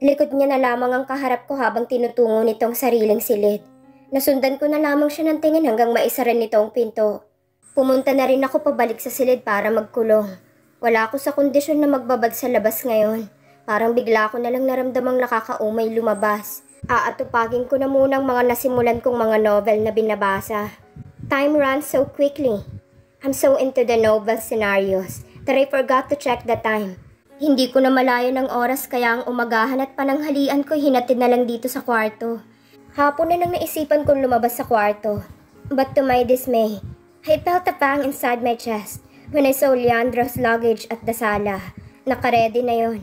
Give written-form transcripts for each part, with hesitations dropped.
Likod niya na lamang ang kaharap ko habang tinutungo nitong sariling silid. Nasundan ko na lamang siya ng tingin hanggang maisara nito ang pinto. Pumunta na rin ako pabalik sa silid para magkulong. Wala ako sa kondisyon na magbabad sa labas ngayon. Parang bigla ko na lang naramdamang nakakaumay lumabas. Aatupagin ko na muna ang mga nasimulan kong mga novel na binabasa. Time runs so quickly. I'm so into the novel scenarios that I forgot to check the time. Hindi ko na malayo ng oras kaya ang umagahan at pananghalian ko hinatid na lang dito sa kwarto. Hapon na nang naisipan kong lumabas sa kwarto. But to my dismay, I felt a pang inside my chest when I saw Leandro's luggage at the sala. Nakaredy na yon.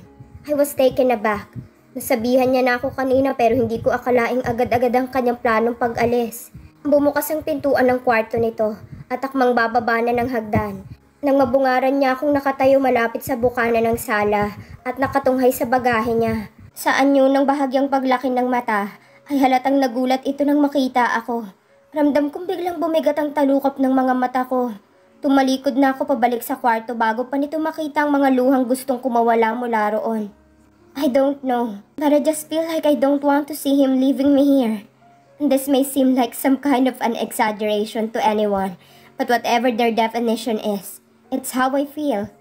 I was taken aback. Nasabihan niya na ako kanina pero hindi ko akalaing agad-agad ang kanyang planong pag-alis. Bumukas ang pintuan ng kwarto nito at akmang bababa na ng hagdan. Nang mabungaran niya akong nakatayo malapit sa bukana ng sala at nakatunghay sa bagahe niya. Sa anyo ng bahagyang paglaki ng mata ay halatang nagulat ito nang makita ako. Ramdam kong biglang bumigat ang talukap ng mga mata ko. Tumalikod na ako pabalik sa kwarto bago pa nito makita ang mga luhang gustong kumawala mula roon. I don't know, but I just feel like I don't want to see him leaving me here. This may seem like some kind of an exaggeration to anyone, but whatever their definition is, it's how I feel.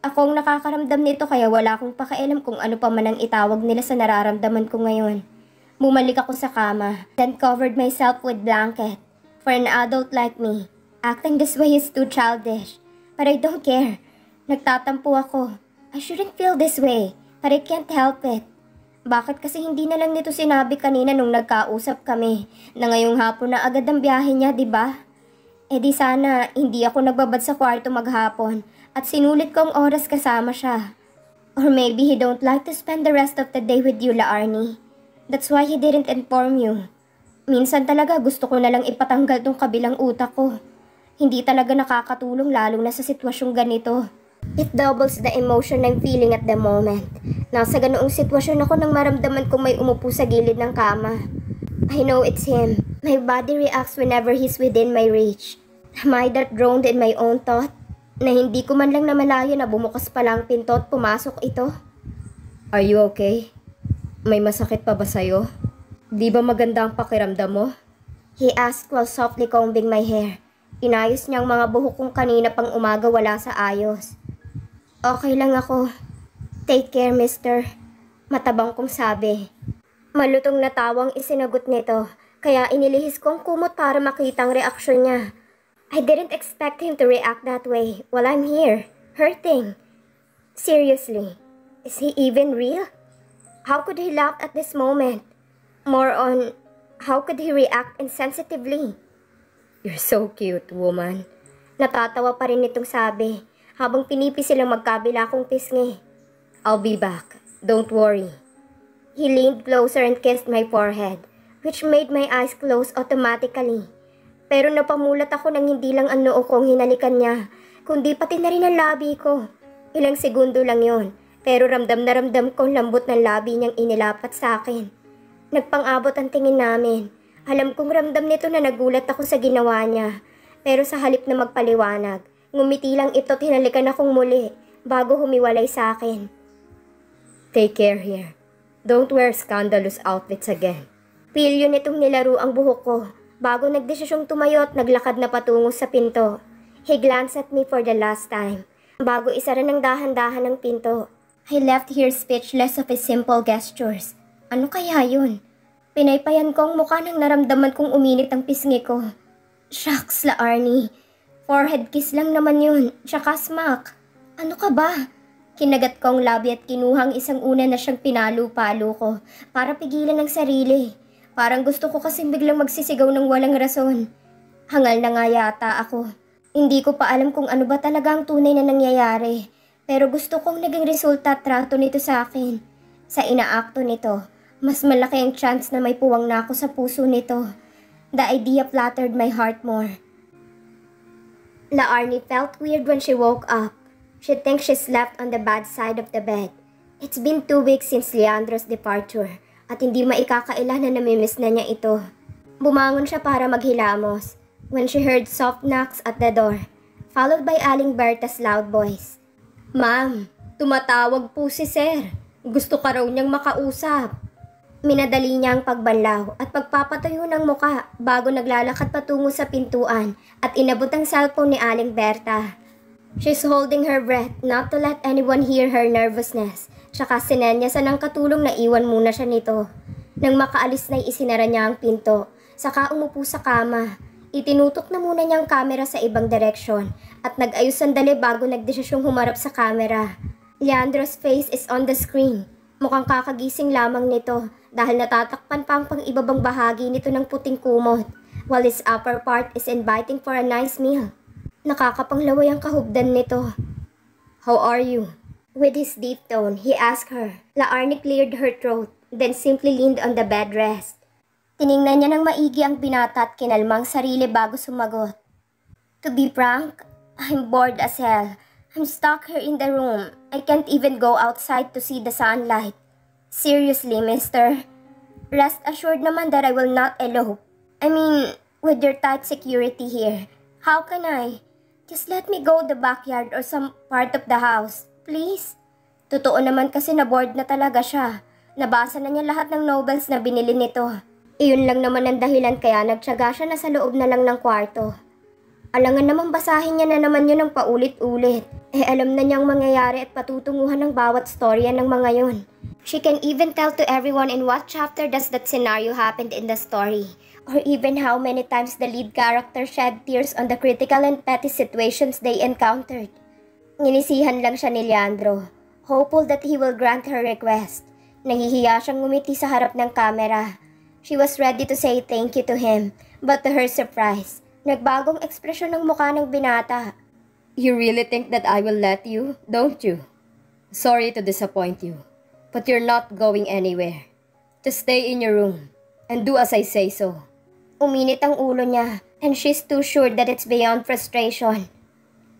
Ako ang nakakaramdam nito kaya wala akong pakialam kung ano pa man ang itawag nila sa nararamdaman ko ngayon. Bumalik ako sa kama, then covered myself with blanket. For an adult like me, acting this way is too childish. But I don't care. Nagtatampo ako. I shouldn't feel this way, but I can't help it. Bakit kasi hindi na lang nito sinabi kanina nung nagkausap kami na ngayong hapon na agad ang biyahe niya, di ba? Eh di sana hindi ako nagbabad sa kwarto maghapon at sinulit ko ang oras kasama siya. Or maybe he don't like to spend the rest of the day with you, La Arnie. That's why he didn't inform you. Minsan talaga gusto ko na lang ipatanggal tong kabilang utak ko. Hindi talaga nakakatulong lalo na sa sitwasyong ganito. It doubles the emotion I'm feeling at the moment. Nasa ganoong sitwasyon ako nang maramdaman kong may umupo sa gilid ng kama. I know it's him. My body reacts whenever he's within my reach. Am I that drowned in my own thought? Na hindi ko man lang namalayan na bumukas pa lang pinto at pumasok ito. Are you okay? May masakit pa ba sa'yo? Di ba maganda ang pakiramdam mo? He asked while softly combing my hair. Inayos niya ang mga buhok kong kanina pang umaga wala sa ayos. Okay lang ako. Take care, mister. Matabang kong sabi. Malutong na tawang isinagot nito, kaya inilihis ko ang kumot para makita ang reaksyon niya. I didn't expect him to react that way while I'm here, hurting. Seriously, is he even real? How could he laugh at this moment? More on, how could he react insensitively? You're so cute, woman. Natatawa pa rin itong sabi, habang pinipi silang magkabila kong pisngi. I'll be back. Don't worry. He leaned closer and kissed my forehead, which made my eyes close automatically. Pero napamulat ako nang hindi lang ang noo kong hinalikan niya, kundi pati na rin ang labi ko. Ilang segundo lang yon, pero ramdam na ramdam ko ang lambot ng labi niyang inilapat sa akin. Nagpang-abot ang tingin namin. Alam kong ramdam nito na nagulat ako sa ginawa niya, pero sa halip na magpaliwanag, ngumiti lang ito't hinalikan akong muli bago humiwalay sa akin. Take care here. Don't wear scandalous outfits again. Pilyo nitong nilaro ang buhok ko bago nagdesisyong tumayo at naglakad na patungo sa pinto. He glanced at me for the last time bago isara ng dahan-dahan ang pinto. I left here speechless of his simple gestures. Ano kaya yun? Pinaypayan ko ang mukha nang naramdaman kong uminit ang pisngi ko. Shucks, La Arnie. Forehead kiss lang naman yun, tsaka smack. Ano ka ba? Kinagat ko ang labi at kinuhang isang una na siyang pinalo-palo ko para pigilan ang sarili. Parang gusto ko kasing biglang magsisigaw ng walang rason. Hangal na nga yata ako. Hindi ko pa alam kung ano ba talaga ang tunay na nangyayari. Pero gusto kong naging resulta at trato nito sa akin. Sa inaakto nito, mas malaki ang chance na may puwang na ako sa puso nito. The idea flattered my heart more. La Arnie felt weird when she woke up. She thinks she slept on the bad side of the bed. It's been 2 weeks since Leandro's departure at hindi maikakaila na namimiss na niya ito. Bumangon siya para maghilamos when she heard soft knocks at the door, followed by Aling Berta's loud voice. Ma'am, tumatawag po si Sir. Gusto ka raw niyang makausap. Minadali niya ang pagbanlaw at pagpapatayo ng muka bago naglalakad patungo sa pintuan at inabot ang cellphone ni Aling Berta. She's holding her breath not to let anyone hear her nervousness. Tsaka sinenyasan ng katulong na iwan muna siya nito. Nang makaalis na isinara niya ang pinto, saka umupo sa kama. Itinutok na muna niya ang kamera sa ibang direksyon at nag-ayos sandali bago nagdesisyong humarap sa kamera. Leandro's face is on the screen. Mukhang kakagising lamang nito dahil natatakpan pa ang pang-ibabang bahagi nito ng puting kumot, while his upper part is inviting for a nice meal. Nakakapanglaway ang kahubdan nito. How are you? With his deep tone, he asked her. La Arnie cleared her throat, then simply leaned on the bed rest. Tiningnan niya ng maigi ang binata at kinalmang sarili bago sumagot. To be frank, I'm bored as hell. I'm stuck here in the room. I can't even go outside to see the sunlight. Seriously, mister. Rest assured naman that I will not elope. I mean, with your tight security here, how can I? Just let me go the backyard or some part of the house, please. Totoo naman kasi na bored na talaga siya. Nabasa na niya lahat ng novels na binili nito. Iyon lang naman ang dahilan kaya nagtiyaga siya na sa loob na lang ng kwarto. Alangan namang basahin niya na naman yun ng paulit-ulit. Alam na niyang mangyayari at patutunguhan ng bawat storya ng mga yun. She can even tell to everyone in what chapter does that scenario happened in the story. Or even how many times the lead character shed tears on the critical and petty situations they encountered. Nginisihan lang siya ni Leandro, hopeful that he will grant her request. Nahihiya siyang ngumiti sa harap ng kamera. She was ready to say thank you to him, but to her surprise, nagbagong ekspresyon ng mukha ng binata. You really think that I will let you, don't you? Sorry to disappoint you, but you're not going anywhere. Just stay in your room, and do as I say so. Uminit ang ulo niya, and she's too sure that it's beyond frustration.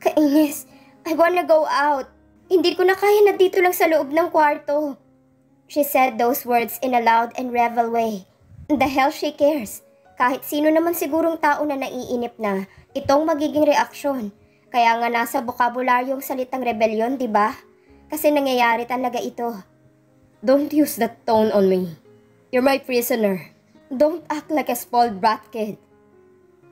Kainis, I wanna go out. Hindi ko na kaya na dito lang sa loob ng kwarto. She said those words in a loud and rebel way. The hell she cares? Kahit sino naman sigurong tao na naiinip na, itong magiging reaksyon. Kaya nga nasa bokabularyong salitang rebellion, di ba? Kasi nangyayari talaga ito. Don't use that tone on me. You're my prisoner. Don't act like a spoiled brat kid.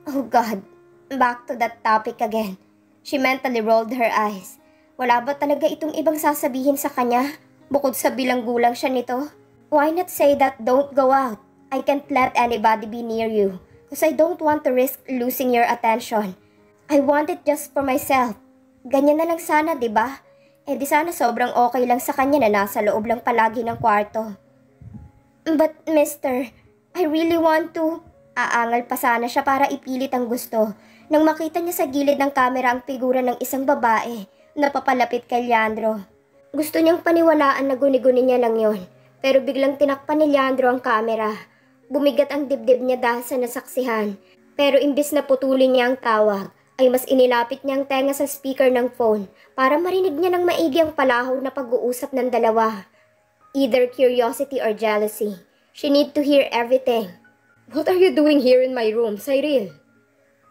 Oh God, back to that topic again. She mentally rolled her eyes. Wala ba talaga itong ibang sasabihin sa kanya? Bukod sa bilanggulang siya nito? Why not say that don't go out? I can't let anybody be near you because I don't want to risk losing your attention. I want it just for myself. Ganyan na lang sana, di ba? Di sana sobrang okay lang sa kanya na nasa loob lang palagi ng kwarto. But mister, I really want to. Aangal pa sana siya para ipilit ang gusto nang makita niya sa gilid ng kamera ang figura ng isang babae na papalapit kay Leandro. Gusto niyang paniwalaan na guni-guni niya lang yon, pero biglang tinakpan ni Leandro ang kamera. Bumigat ang dibdib niya dahil sa nasaksihan, pero imbis na putulin niya ang tawag, ay mas inilapit niya ang tenga sa speaker ng phone para marinig niya ng maigi ang palahog na pag-uusap ng dalawa. Either curiosity or jealousy. She need to hear everything. What are you doing here in my room, Cyril?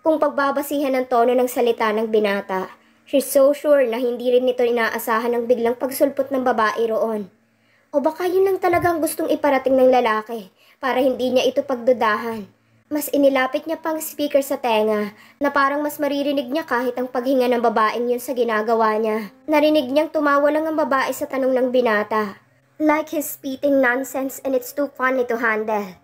Kung pagbabasihan ng tono ng salita ng binata, she's so sure na hindi rin nito inaasahan ang biglang pagsulpot ng babae roon. O baka yun lang talagang gustong iparating ng lalaki para hindi niya ito pagdudahan. Mas inilapit niya pang speaker sa tenga na parang mas maririnig niya kahit ang paghinga ng babaeng yun sa ginagawa niya. Narinig niyang tumawa lang ang babae sa tanong ng binata. Like he's spitting nonsense and it's too funny to handle.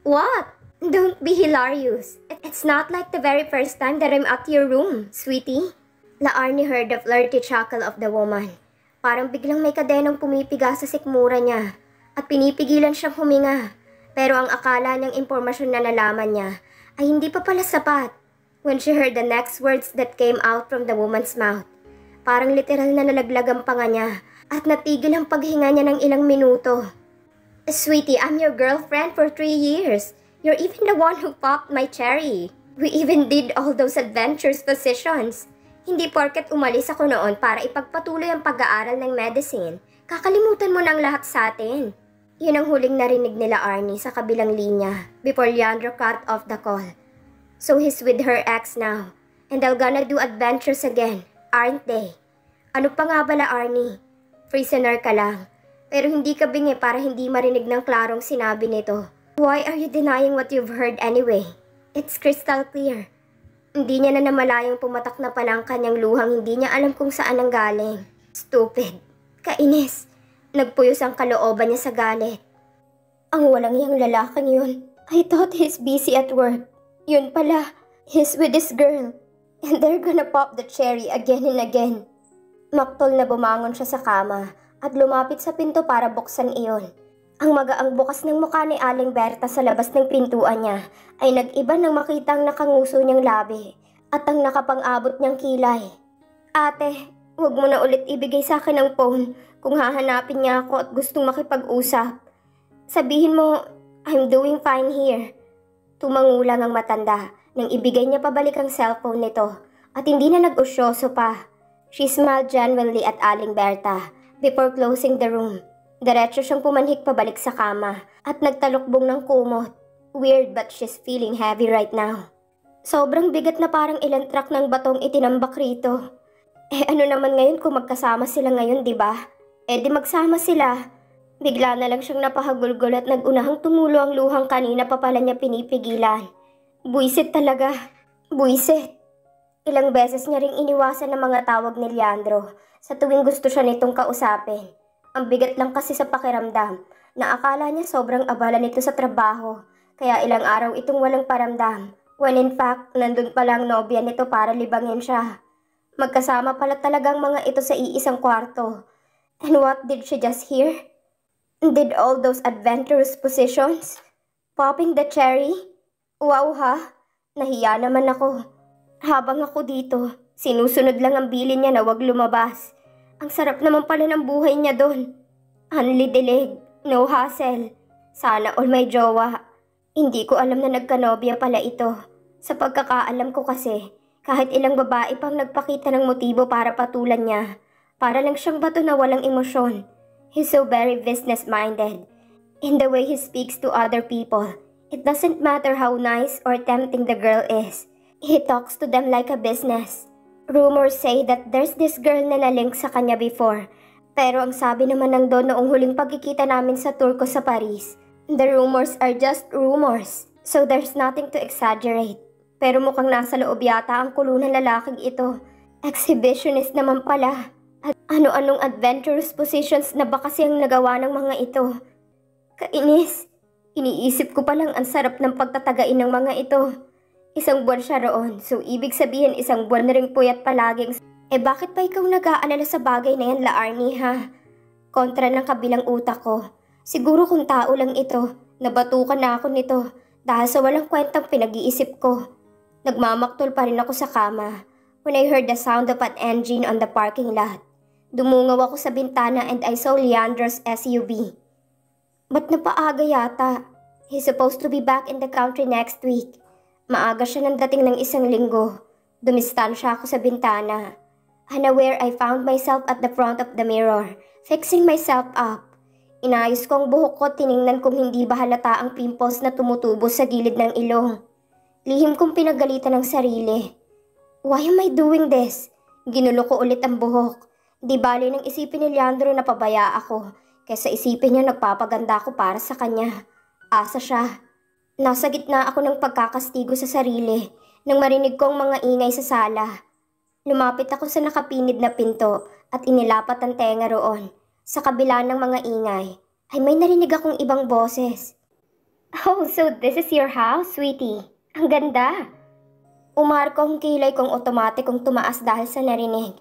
What? Don't be hilarious. It's not like the very first time that I'm at your room, sweetie. La Arnie heard the flirty chuckle of the woman. Parang biglang may kadenang pumipiga sa sikmura niya at pinipigilan siyang huminga. Pero ang akala niyang impormasyon na nalaman niya ay hindi pa pala sapat. When she heard the next words that came out from the woman's mouth, parang literal na nalaglag ang panga niya at natigil ang paghinga niya ng ilang minuto. Sweetie, I'm your girlfriend for 3 years. You're even the one who popped my cherry. We even did all those adventurous positions. Hindi porket umalis ako noon para ipagpatuloy ang pag-aaral ng medicine, kakalimutan mo ng lahat sa atin. Yun ang huling narinig nila Arnie sa kabilang linya before Leandro cut off the call. So he's with her ex now, and they're gonna do adventures again, aren't they? Ano pa nga bala Arnie? Prisoner ka lang, Pero hindi ka bingi para hindi marinig ng klarong sinabi nito. Why are you denying what you've heard anyway? It's crystal clear. Hindi niya na namalayang pumatak na pala ang kanyang luhang hindi niya alam kung saan ang galing. Stupid. Kainis. Nagpuyos ang kalooban niya sa galit. Ang walang iyang lalaking yun. I thought he's busy at work. Yun pala, he's with this girl. And they're gonna pop the cherry again and again. Maktol na bumangon siya sa kama at lumapit sa pinto para buksan iyon. Ang magaang bukas ng mukha ni Aling Berta sa labas ng pintuan niya ay nag-iba nang makita ang nakanguso niyang labi at ang nakapang-abot niyang kilay. Ate, huwag mo na ulit ibigay sa akin ang phone kung hahanapin niya ako at gustong makipag-usap. Sabihin mo, I'm doing fine here. Tumangulang ang matanda nang ibigay niya pabalik ang cellphone nito at hindi na nag-usyoso pa. She smiled genuinely at Aling Berta before closing the room. Diretso siyang pumanhik pabalik sa kama at nagtalukbong ng kumot. Weird but she's feeling heavy right now. Sobrang bigat na parang ilang truck ng batong itinambak rito. Ano naman ngayon kung magkasama sila ngayon, diba? Di magsama sila. Bigla na lang siyang napahagulgol at nagunahang tumulo ang luhang kanina pa pala niya pinipigilan. Buisit talaga. Buisit. Ilang beses niya ring iniwasan ng mga tawag ni Leandro sa tuwing gusto siya nitong kausapin. Ang bigat lang kasi sa pakiramdam na akala niya sobrang abala nito sa trabaho kaya ilang araw itong walang paramdam when in fact nandun palang nobya nito para libangin siya. Magkasama pala talagang mga ito sa iisang kwarto. And what did she just hear? Did all those adventurous positions? Popping the cherry? Wow ha, nahiya naman ako. Habang ako dito, sinusunod lang ang bilin niya na wag lumabas. Ang sarap naman pala ng buhay niya doon. Hanli dilig, no hassle. Sana all may jowa. Hindi ko alam na nagkanobya pala ito. Sa pagkakaalam ko kasi, kahit ilang babae pang nagpakita ng motibo para patulan niya, para lang siyang bato na walang emosyon. He's so very business-minded. In the way he speaks to other people, it doesn't matter how nice or tempting the girl is. He talks to them like a business. Rumors say that there's this girl na nalink sa kanya before. Pero ang sabi naman ng Don noong huling pagkikita namin sa tour ko sa Paris, the rumors are just rumors. So there's nothing to exaggerate. Pero mukhang nasa loob yata ang kulo ng lalaking ito. Exhibitionist naman pala. At ano-anong adventurous positions na ba kasi ang nagawa ng mga ito. Kainis. Iniisip ko palang ang sarap ng pagtatagain ng mga ito. Isang buwan siya roon, so ibig sabihin isang buwan na rin puyat palaging. Bakit pa ikaw nag-aalala sa bagay na yan, Laarni ha? Kontra ng kabilang utak ko. Siguro kung tao lang ito, nabatukan na ako nito dahil sa walang kwentang pinag-iisip ko. Nagmamaktol pa rin ako sa kama when I heard the sound of an engine on the parking lot. Dumungaw ako sa bintana and I saw Leandro's SUV. Ba't napaaga yata? He's supposed to be back in the country next week. Maaga siya nang dating ng isang linggo. Dumistansya ako sa bintana. Unaware, I found myself at the front of the mirror, fixing myself up. Inayos ko ang buhok ko, tiningnan kung hindi ba halata ang pimples na tumutubo sa gilid ng ilong. Lihim kong pinagalitan ng sarili. Why am I doing this? Ginulo ko ulit ang buhok. Di bali nang isipin ni Leandro na pabaya ako, kaysa isipin niya nagpapaganda ako para sa kanya. Asa siya. Nasa gitna ako ng pagkakastigo sa sarili nang marinig ko ang mga ingay sa sala. Lumapit ako sa nakapinid na pinto at inilapat ang tenga roon. Sa kabila ng mga ingay ay may narinig akong ibang boses. Oh, so this is your house, sweetie. Ang ganda. Umarko ang kilay kong otomatikong tumaas dahil sa narinig.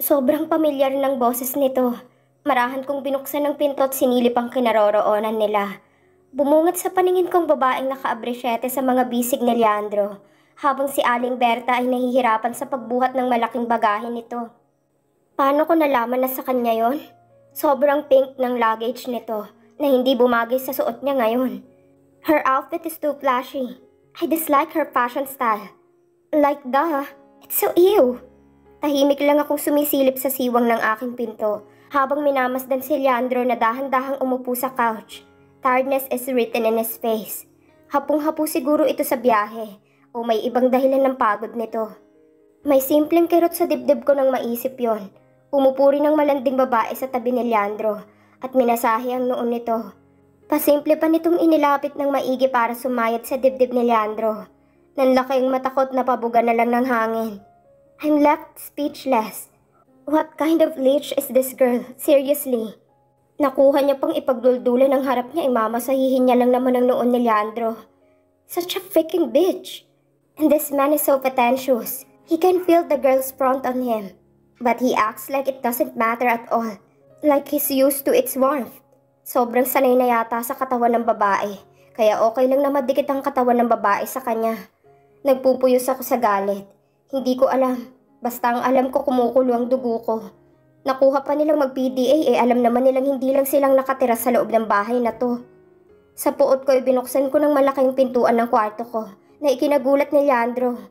Sobrang pamilyar ng boses nito. Marahan kong binuksan ng pinto at sinilip ang kinaroroonan nila. Bumungat sa paningin kong babaeng naka-abresyete sa mga bisig ni Leandro, habang si Aling Berta ay nahihirapan sa pagbuhat ng malaking bagahe nito. Paano ko nalaman na sa kanya yon? Sobrang pink ng luggage nito na hindi bumagay sa suot niya ngayon. Her outfit is too flashy. I dislike her fashion style. Like it's so ew. Tahimik lang akong sumisilip sa siwang ng aking pinto habang minamasdan si Leandro na dahan-dahang umupo sa couch. Tiredness is written in his face. Hapong-hapo siguro ito sa biyahe o may ibang dahilan ng pagod nito. May simpleng kirot sa dibdib ko nang maisip yon. Umupo rin ang malanding babae sa tabi ni Leandro at minasahe ang noon nito. Pasimple pa nitong inilapit ng maigi para sumayad sa dibdib ni Leandro. Nanlaki ang matakot na pabuga na lang ng hangin. I'm left speechless. What kind of leech is this girl? Seriously? Nakuha niya pang ipagduldulan ng harap niya, imamasahihin niya lang naman ang noon ni Leandro. Such a freaking bitch. And this man is so pretentious. He can feel the girl's front on him. But he acts like it doesn't matter at all. Like he's used to its warmth. Sobrang sanay na yata sa katawan ng babae, kaya okay lang na madikit ang katawan ng babae sa kanya. Nagpupuyos ako sa galit. Hindi ko alam. Basta ang alam ko kumukulo ang dugo ko. Nakuha pa nilang mag-PDA alam naman nilang hindi lang silang nakatira sa loob ng bahay na to. Sa puot ko binuksan ko ng malaking pintuan ng kwarto ko na ikinagulat ni Leandro.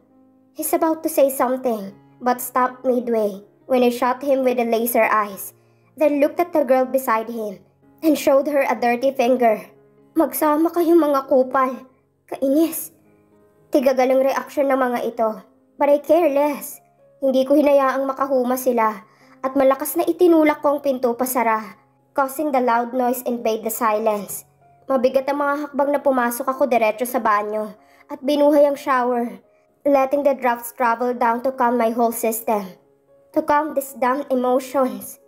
He's about to say something but stopped midway when I shot him with the laser eyes. Then looked at the girl beside him and showed her a dirty finger. Magsama kayong mga kupal. Kainis. Tigagalang reaksyon ng mga ito. But I care less. Hindi ko hinayaang makahuma sila at malakas na itinulak ko ang pinto pasara, causing the loud noise invade the silence. Mabigat ang mga hakbang na pumasok ako diretso sa banyo at binuhay ang shower, letting the drops travel down to calm my whole system. To calm these damn emotions.